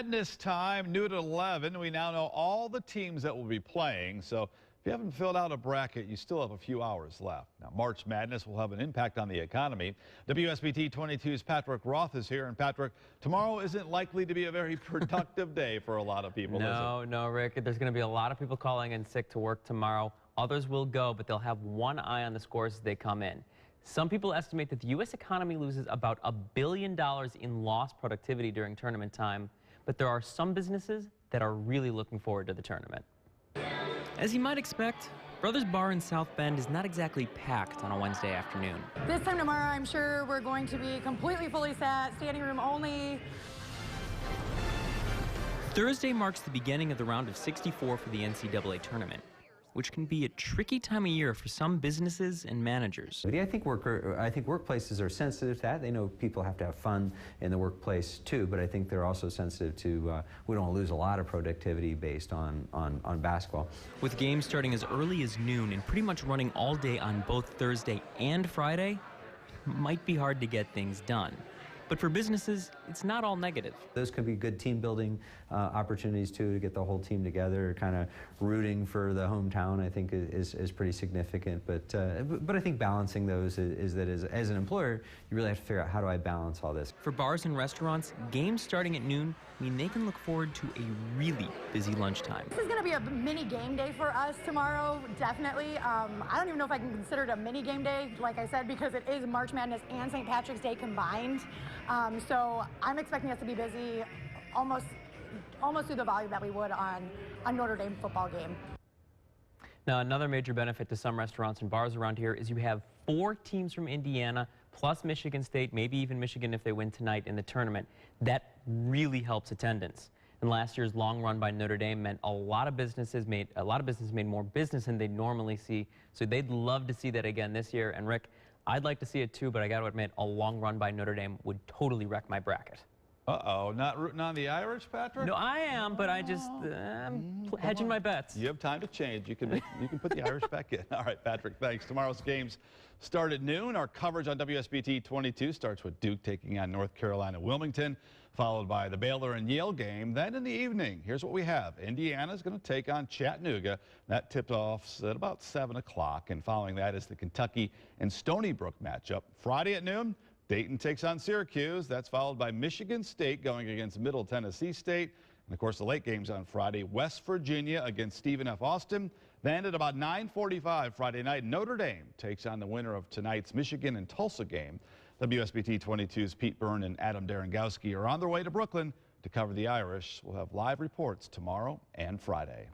Madness time, new at 11. We now know all the teams that will be playing. So if you haven't filled out a bracket, you still have a few hours left. Now, March Madness will have an impact on the economy. WSBT-22's Patrick Roth is here. And Patrick, tomorrow isn't likely to be a very productive day for a lot of people, is it? No, Rick. There's going to be a lot of people calling in sick to work tomorrow. Others will go, but they'll have one eye on the scores as they come in. Some people estimate that the U.S. economy loses about $1 billion in lost productivity during tournament time. But there are some businesses that are really looking forward to the tournament. As you might expect, Brothers Bar in South Bend is not exactly packed on a Wednesday afternoon. This time tomorrow, I'm sure we're going to be completely fully set, standing room only. Thursday marks the beginning of the round of 64 for the NCAA tournament, which can be a tricky time of year for some businesses and managers. I think workplaces are sensitive to that. They know people have to have fun in the workplace too, but I think they're also sensitive to we don't want to lose a lot of productivity based on basketball. With games starting as early as noon and pretty much running all day on both Thursday and Friday, it might be hard to get things done. But for businesses, it's not all negative. Those could be good team building opportunities too, to get the whole team together. Kind of rooting for the hometown, I think, is pretty significant. But I think balancing those is that as an employer, you really have to figure out, how do I balance all this? For bars and restaurants, games starting at noon mean they can look forward to a really busy lunchtime. This is going to be a mini game day for us tomorrow, definitely. I don't even know if I can consider it a mini game day, like I said, because it is March Madness and St. Patrick's Day combined. So I'm expecting us to be busy almost through the volume that we would on a Notre Dame football game. Now, another major benefit to some restaurants and bars around here is you have 4 teams from Indiana, plus Michigan State, maybe even Michigan if they win tonight in the tournament. That really helps attendance. And last year's long run by Notre Dame meant a lot of businesses made more business than they'd normally see. So they'd love to see that again this year. And Rick, I'd like to see it too, but I got to admit, a long run by Notre Dame would totally wreck my bracket. Uh-oh, not rooting on the Irish, Patrick? No, I am, but I just hedging my bets. You have time to change. You can put the Irish back in. All right, Patrick, thanks. Tomorrow's games start at noon. Our coverage on WSBT-22 starts with Duke taking on North Carolina Wilmington, followed by the Baylor and Yale game. Then in the evening, here's what we have. Indiana's going to take on Chattanooga. That tipped off at about 7 o'clock. And following that is the Kentucky and Stony Brook matchup. Friday at noon, Dayton takes on Syracuse. That's followed by Michigan State going against Middle Tennessee State. And, of course, the late games on Friday, West Virginia against Stephen F. Austin. Then at about 9:45 Friday night, Notre Dame takes on the winner of tonight's Michigan and Tulsa game. WSBT-22's Pete Byrne and Adam Darengowski are on their way to Brooklyn to cover the Irish. We'll have live reports tomorrow and Friday.